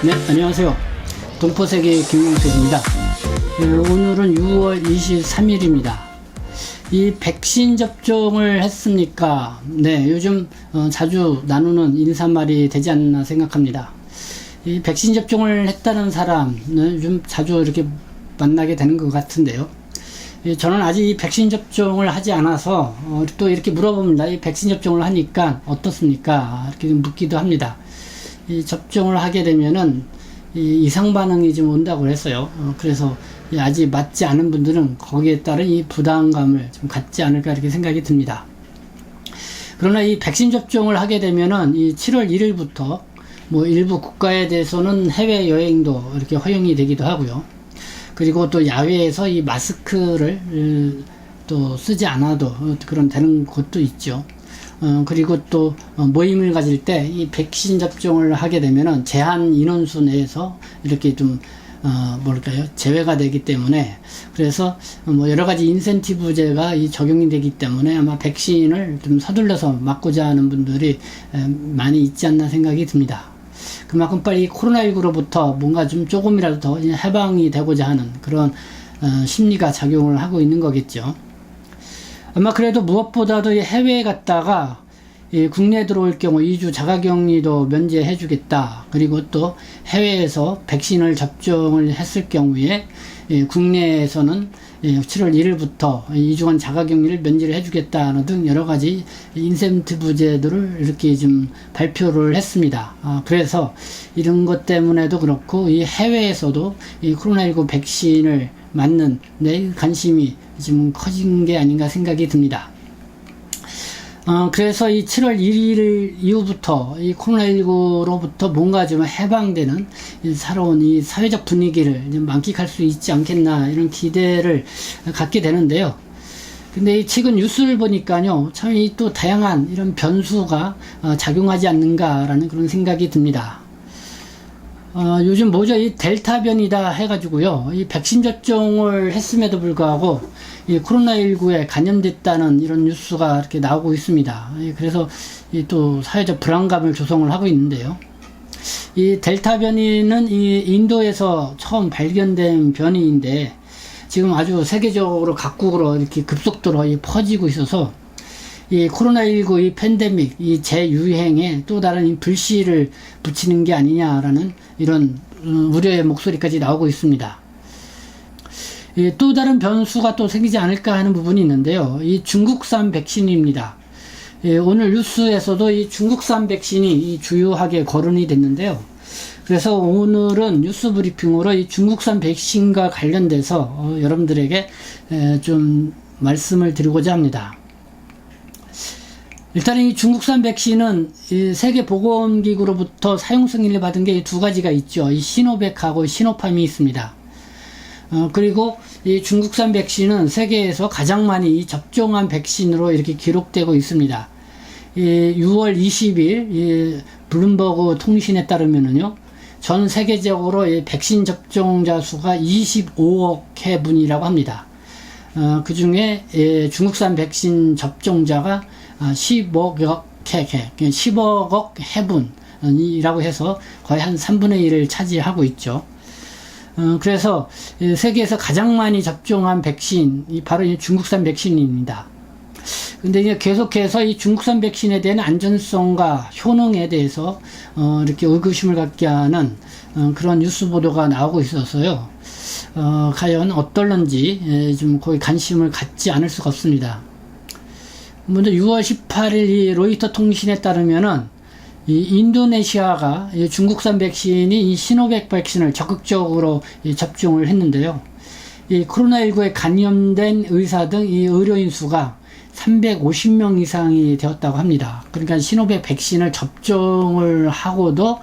네, 안녕하세요. 동포세계 김용석입니다. 오늘은 6월 23일입니다. 이 백신 접종을 했습니까? 네, 요즘 자주 나누는 인사말이 되지 않나 생각합니다. 이 백신 접종을 했다는 사람은 요즘 자주 이렇게 만나게 되는 것 같은데요. 저는 아직 이 백신 접종을 하지 않아서 또 이렇게 물어봅니다. 이 백신 접종을 하니까 어떻습니까? 이렇게 묻기도 합니다. 이 접종을 하게 되면은 이 이상 반응이 좀 온다고 했어요. 그래서 아직 맞지 않은 분들은 거기에 따른 이 부담감을 좀 갖지 않을까 이렇게 생각이 듭니다. 그러나 이 백신 접종을 하게 되면은 이 7월 1일부터 뭐 일부 국가에 대해서는 해외 여행도 이렇게 허용이 되기도 하고요. 그리고 또 야외에서 이 마스크를 또 쓰지 않아도 그런 되는 곳도 있죠. 그리고 또 모임을 가질 때 이 백신 접종을 하게 되면은 제한 인원수 내에서 이렇게 좀 뭐랄까요, 제외가 되기 때문에, 그래서 뭐 여러 가지 인센티브제가 적용이 되기 때문에 아마 백신을 좀 서둘러서 맞고자 하는 분들이 많이 있지 않나 생각이 듭니다. 그만큼 빨리 코로나19로부터 뭔가 좀 조금이라도 더 해방이 되고자 하는 그런 심리가 작용을 하고 있는 거겠죠. 아마 그래도 무엇보다도 해외에 갔다가 국내에 들어올 경우 2주 자가격리도 면제해 주겠다. 그리고 또 해외에서 백신을 접종을 했을 경우에 국내에서는 7월 1일부터 2주간 자가격리를 면제를 해 주겠다는 등 여러 가지 인센티브제들을 이렇게 좀 발표를 했습니다. 그래서 이런 것 때문에도 그렇고 이 해외에서도 이 코로나19 백신을 맞는 내 관심이 좀 커진 게 아닌가 생각이 듭니다. 그래서 이 7월 1일 이후부터 이 코로나19로부터 뭔가 좀 해방되는 새로운 이 사회적 분위기를 좀 만끽할 수 있지 않겠나 이런 기대를 갖게 되는데요. 근데 이 최근 뉴스를 보니까요, 참 이 또 다양한 이런 변수가 작용하지 않는가라는 그런 생각이 듭니다. 요즘 뭐죠? 이 델타 변이다 해가지고요, 이 백신 접종을 했음에도 불구하고 이 코로나19에 감염됐다는 이런 뉴스가 이렇게 나오고 있습니다. 그래서 또 사회적 불안감을 조성을 하고 있는데요. 이 델타 변이는 이 인도에서 처음 발견된 변이인데 지금 아주 세계적으로 각국으로 이렇게 급속도로 퍼지고 있어서 이 코로나19 이 팬데믹, 이 재유행에 또 다른 이 불씨를 붙이는 게 아니냐라는 이런 우려의 목소리까지 나오고 있습니다. 또 다른 변수가 또 생기지 않을까 하는 부분이 있는데요. 이 중국산 백신입니다. 오늘 뉴스에서도 이 중국산 백신이 주요하게 거론이 됐는데요. 그래서 오늘은 뉴스 브리핑으로 이 중국산 백신과 관련돼서 여러분들에게 좀 말씀을 드리고자 합니다. 일단 이 중국산 백신은 이 세계보건기구로부터 사용 승인을 받은 게 두 가지가 있죠. 이 시노백하고 시노팜이 있습니다. 그리고 이 중국산 백신은 세계에서 가장 많이 접종한 백신으로 이렇게 기록되고 있습니다. 6월 20일 블룸버그 통신에 따르면은요, 전 세계적으로 백신 접종자 수가 25억 회분이라고 합니다. 그 중에 중국산 백신 접종자가 10억 회, 10억 회분이라고 해서 거의 한 3분의 1을 차지하고 있죠. 그래서 세계에서 가장 많이 접종한 백신이 바로 이 중국산 백신입니다. 근데 이제 계속해서 이 중국산 백신에 대한 안전성과 효능에 대해서 이렇게 의구심을 갖게 하는 그런 뉴스 보도가 나오고 있어서요. 과연 어떨런지 좀 거기 관심을 갖지 않을 수가 없습니다. 먼저 6월 18일 이 로이터 통신에 따르면은 이 인도네시아가 이 중국산 백신이 이 시노백 백신을 적극적으로 접종을 했는데요. 이 코로나19에 감염된 의사 등 이 의료인 수가 350명 이상이 되었다고 합니다. 그러니까 시노백 백신을 접종을 하고도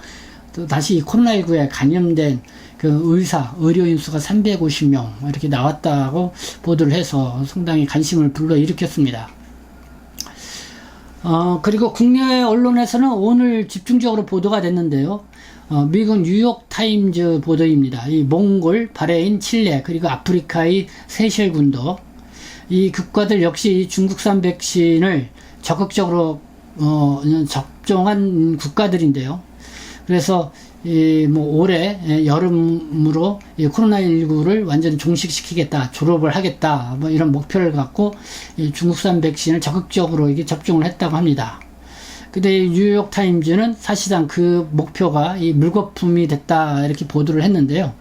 또 다시 코로나19에 감염된 그 의료인 수가 350명 이렇게 나왔다고 보도를 해서 상당히 관심을 불러일으켰습니다. 그리고 국내 언론에서는 오늘 집중적으로 보도가 됐는데요. 미국 뉴욕타임즈 보도입니다. 이 몽골, 바레인, 칠레, 그리고 아프리카의 세셸군도 이 국가들 역시 중국산 백신을 적극적으로 접종한 국가들인데요. 그래서 올해 여름으로 코로나19를 완전히 종식시키겠다, 졸업을 하겠다, 이런 목표를 갖고 중국산 백신을 적극적으로 이게 접종을 했다고 합니다. 근데 뉴욕 타임즈는 사실상 그 목표가 물거품이 됐다 이렇게 보도를 했는데요.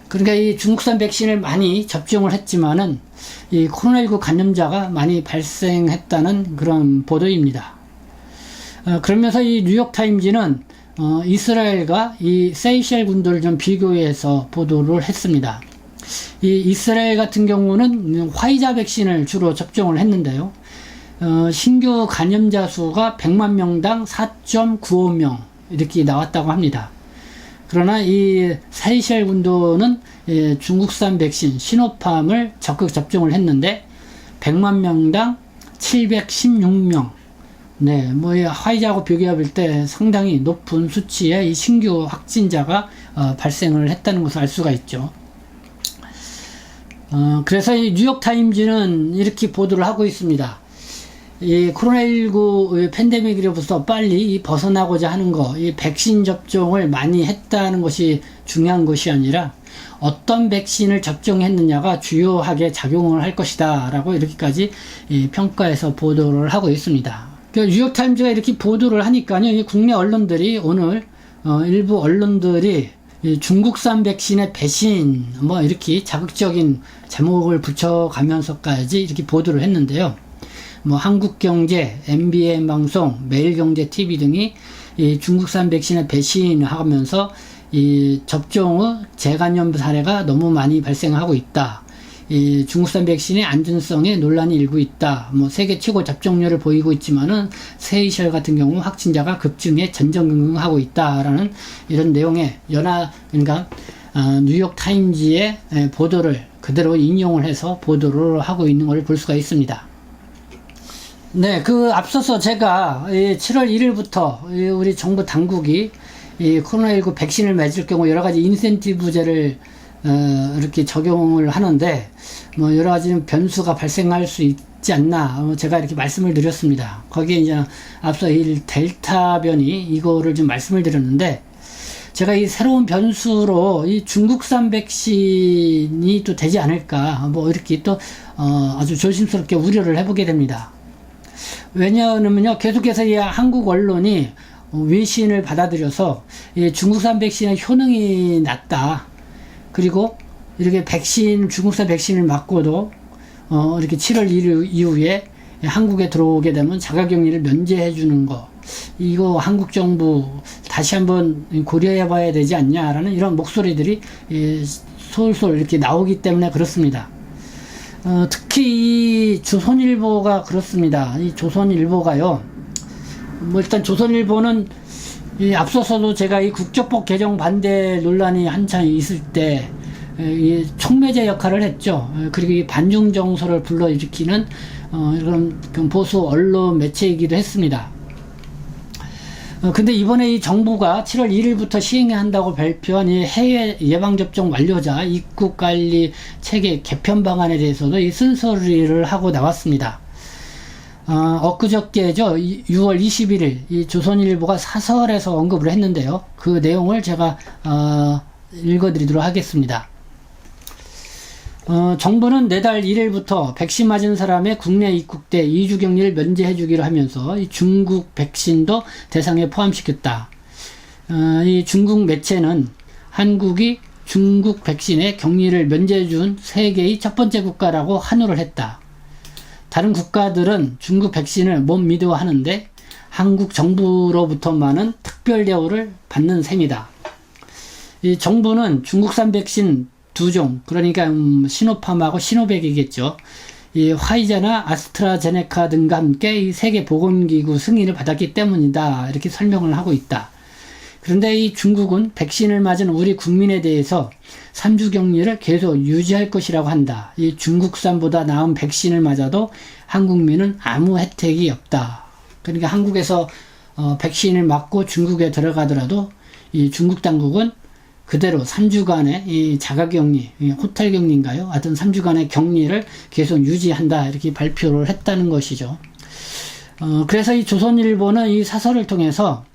그러니까 이 중국산 백신을 많이 접종을 했지만은 이 코로나19 감염자가 많이 발생했다는 그런 보도입니다. 그러면서 이 뉴욕 타임즈는 이스라엘과 이 세이셸 군도를 좀 비교해서 보도를 했습니다. 이 이스라엘 같은 경우는 화이자 백신을 주로 접종을 했는데요. 신규 감염자 수가 100만 명당 4.95명 이렇게 나왔다고 합니다. 그러나 이 세이셸 군도는 중국산 백신 시노팜을 적극 접종을 했는데 100만 명당 716명. 네, 화이자하고 비교해 볼 때 상당히 높은 수치의 이 신규 확진자가 발생을 했다는 것을 알 수가 있죠. 그래서 이 뉴욕 타임즈는 이렇게 보도를 하고 있습니다. 이 코로나19 팬데믹으로부터 빨리 벗어나고자 하는 거, 이 백신 접종을 많이 했다는 것이 중요한 것이 아니라 어떤 백신을 접종했느냐가 주요하게 작용을 할 것이다 라고 이렇게까지 평가해서 보도를 하고 있습니다. 뉴욕타임즈가 이렇게 보도를 하니까요, 국내 언론들이 오늘 일부 언론들이 중국산 백신의 배신 이렇게 자극적인 제목을 붙여가면서까지 이렇게 보도를 했는데요. 한국경제, MBN 방송, 매일경제TV 등이 이 중국산 백신의 배신하면서 이 접종 후 재감염 사례가 너무 많이 발생하고 있다. 이 중국산 백신의 안전성에 논란이 일고 있다. 세계 최고 접종률을 보이고 있지만은 세이셸 같은 경우 확진자가 급증해 전전긍긍하고 있다라는 이런 내용의 그러니까 뉴욕 타임즈의 보도를 그대로 인용을 해서 보도를 하고 있는 걸 볼 수가 있습니다. 네, 앞서서 제가 7월 1일부터 우리 정부 당국이 이 코로나19 백신을 맞을 경우 여러 가지 인센티브제를 이렇게 적용을 하는데 여러 가지 변수가 발생할 수 있지 않나 제가 이렇게 말씀을 드렸습니다. 거기에 이제 앞서 이 델타 변이 이거를 좀 말씀을 드렸는데 제가 이 새로운 변수로 이 중국산 백신이 또 되지 않을까 이렇게 또 아주 조심스럽게 우려를 해보게 됩니다. 왜냐하면요, 계속해서 이 한국 언론이 외신을 받아들여서 이 중국산 백신의 효능이 낮다. 그리고 이렇게 중국산 백신을 맞고도 이렇게 7월 1일 이후에 한국에 들어오게 되면 자가격리를 면제해 주는 거, 이거 한국 정부 다시 한번 고려해 봐야 되지 않냐라는 이런 목소리들이 솔솔 이렇게 나오기 때문에 그렇습니다. 특히 이 조선일보가 그렇습니다. 이 조선일보가요, 일단 조선일보는 앞서서도 제가 이 국적법 개정 반대 논란이 한창 있을 때 이 촉매제 역할을 했죠. 그리고 이 반중 정서를 불러일으키는 이런 보수 언론 매체이기도 했습니다. 근데 이번에 이 정부가 7월 1일부터 시행한다고 발표한 이 해외 예방접종 완료자 입국관리 체계 개편 방안에 대해서도 이 쓴소리를 하고 나왔습니다. 엊그저께죠. 6월 21일 이 조선일보가 사설에서 언급을 했는데요. 그 내용을 제가 읽어드리도록 하겠습니다. 정부는 내달 1일부터 백신 맞은 사람의 국내 입국 때 2주 격리를 면제해 주기로 하면서 이 중국 백신도 대상에 포함시켰다. 이 중국 매체는 한국이 중국 백신에 격리를 면제해 준 세계의 첫 번째 국가라고 한호를 했다. 다른 국가들은 중국 백신을 못 믿어 하는데 한국 정부로부터만은 특별 대우를 받는 셈이다. 이 정부는 중국산 백신 2종, 그러니까 시노팜하고 시노백이겠죠. 이 화이자나 아스트라제네카 등과 함께 이 세계보건기구 승인을 받았기 때문이다. 이렇게 설명을 하고 있다. 그런데 이 중국은 백신을 맞은 우리 국민에 대해서 3주 격리를 계속 유지할 것이라고 한다. 이 중국산보다 나은 백신을 맞아도 한국민은 아무 혜택이 없다. 그러니까 한국에서 백신을 맞고 중국에 들어가더라도 이 중국 당국은 그대로 3주간의 이 자가격리, 호텔 격리인가요? 하여튼 3주간의 격리를 계속 유지한다. 이렇게 발표를 했다는 것이죠. 그래서 이 조선일보는 이 사설을 통해서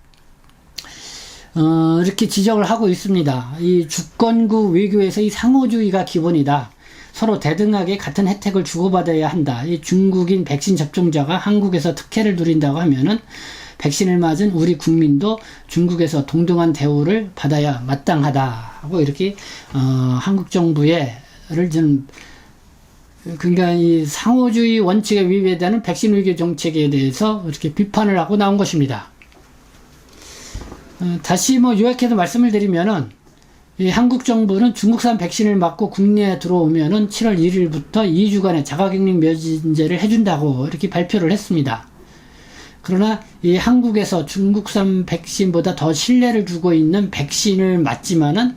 이렇게 지적을 하고 있습니다. 이 주권국 외교에서 이 상호주의가 기본이다. 서로 대등하게 같은 혜택을 주고받아야 한다. 이 중국인 백신 접종자가 한국에서 특혜를 누린다고 하면은 백신을 맞은 우리 국민도 중국에서 동등한 대우를 받아야 마땅하다 하고 이렇게 한국 정부를 좀 그러니까 이 상호주의 원칙에 위배되는 백신 외교 정책에 대해서 이렇게 비판을 하고 나온 것입니다. 다시 요약해서 말씀을 드리면은 이 한국 정부는 중국산 백신을 맞고 국내에 들어오면은 7월 1일부터 2주간의 자가격리 면제를 해준다고 이렇게 발표를 했습니다. 그러나 이 한국에서 중국산 백신보다 더 신뢰를 주고 있는 백신을 맞지만은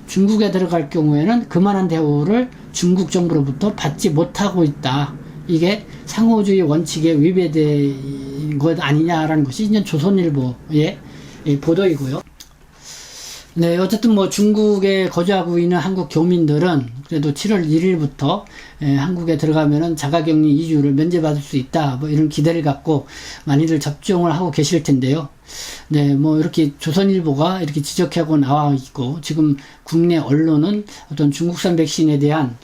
중국에 들어갈 경우에는 그만한 대우를 중국 정부로부터 받지 못하고 있다. 이게 상호주의 원칙에 위배된 것 아니냐라는 것이 이제 조선일보의 보도이고요. 네, 어쨌든 중국에 거주하고 있는 한국 교민들은 그래도 7월 1일부터 한국에 들어가면은 자가격리 2주를 면제받을 수 있다. 이런 기대를 갖고 많이들 접종을 하고 계실 텐데요. 네, 이렇게 조선일보가 이렇게 지적하고 나와 있고, 지금 국내 언론은 어떤 중국산 백신에 대한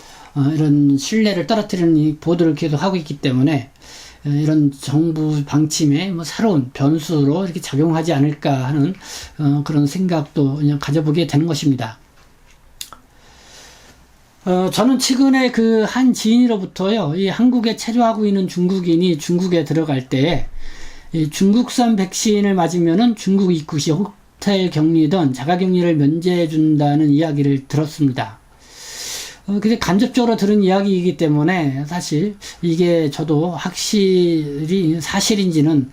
이런 신뢰를 떨어뜨리는 이 보도를 계속 하고 있기 때문에 이런 정부 방침에 새로운 변수로 이렇게 작용하지 않을까 하는 그런 생각도 그냥 가져보게 되는 것입니다. 저는 최근에 그 한 지인으로부터요, 이 한국에 체류하고 있는 중국인이 중국에 들어갈 때 이 중국산 백신을 맞으면은 중국 입국 시 호텔 격리든 자가격리를 면제해 준다는 이야기를 들었습니다. 근데 간접적으로 들은 이야기이기 때문에 사실 이게 저도 확실히 사실인지는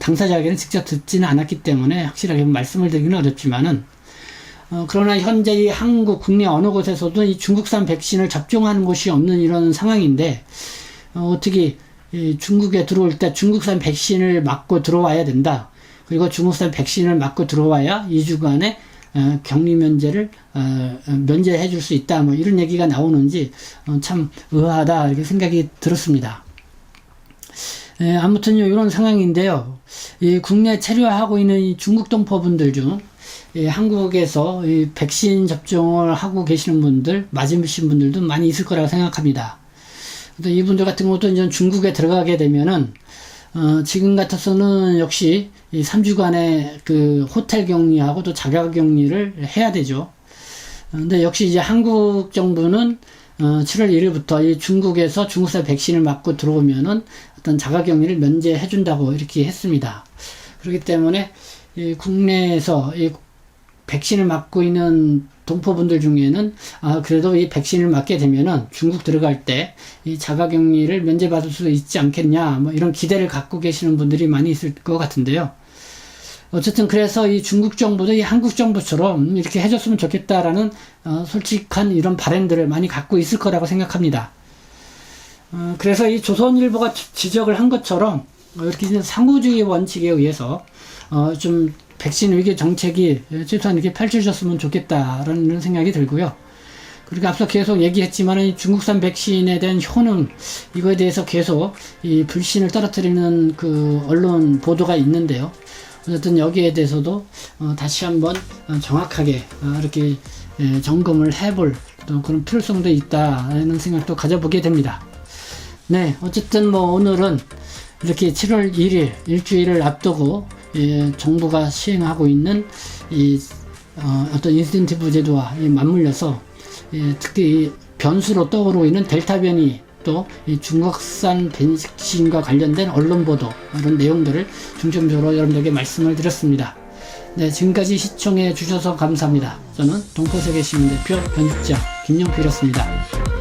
당사자에게는 직접 듣지는 않았기 때문에 확실하게 말씀을 드리기는 어렵지만은 그러나 현재 이 한국 국내 어느 곳에서도 이 중국산 백신을 접종하는 곳이 없는 이런 상황인데 어떻게 이 중국에 들어올 때 중국산 백신을 맞고 들어와야 된다. 그리고 중국산 백신을 맞고 들어와야 2주간의 격리 면제를 면제해 줄 수 있다. 이런 얘기가 나오는지 참 의아하다 이렇게 생각이 들었습니다. 아무튼 이런 상황인데요. 이 국내 체류하고 있는 이 중국 동포분들 중 한국에서 이 백신 접종을 하고 계시는 분들, 맞으신 분들도 많이 있을 거라고 생각합니다. 이분들 같은 것도 이제 중국에 들어가게 되면은 지금 같아서는 역시 이 3주간의 그 호텔 격리하고 또 자가 격리를 해야 되죠. 근데 역시 이제 한국 정부는 7월 1일부터 이 중국에서 중국산 백신을 맞고 들어오면은 어떤 자가 격리를 면제해 준다고 이렇게 했습니다. 그렇기 때문에 이 국내에서 이 백신을 맞고 있는 동포분들 중에는 그래도 이 백신을 맞게 되면은 중국 들어갈 때 이 자가격리를 면제받을 수 있지 않겠냐 이런 기대를 갖고 계시는 분들이 많이 있을 것 같은데요. 어쨌든 그래서 이 중국 정부도 이 한국 정부처럼 이렇게 해줬으면 좋겠다라는 솔직한 이런 바람들을 많이 갖고 있을 거라고 생각합니다. 그래서 이 조선일보가 지적을 한 것처럼 이렇게 상호주의 원칙에 의해서 좀 백신 위기 정책이 최소한 이렇게 펼쳐졌으면 좋겠다라는 생각이 들고요. 그리고 앞서 계속 얘기했지만 이 중국산 백신에 대한 효능 이거에 대해서 계속 이 불신을 떨어뜨리는 그 언론 보도가 있는데요. 어쨌든 여기에 대해서도 다시 한번 정확하게 이렇게 점검을 해볼 또 그런 필요성도 있다라는 생각도 가져보게 됩니다. 네, 어쨌든 오늘은 이렇게 7월 1일 일주일을 앞두고 정부가 시행하고 있는 이 어떤 인센티브 제도와 맞물려서 특히 변수로 떠오르고 있는 델타 변이 또 이 중국산 백신과 관련된 언론 보도 이런 내용들을 중점적으로 여러분들에게 말씀을 드렸습니다. 네, 지금까지 시청해 주셔서 감사합니다. 저는 동포세계 시민대표 편집장 김용필이었습니다.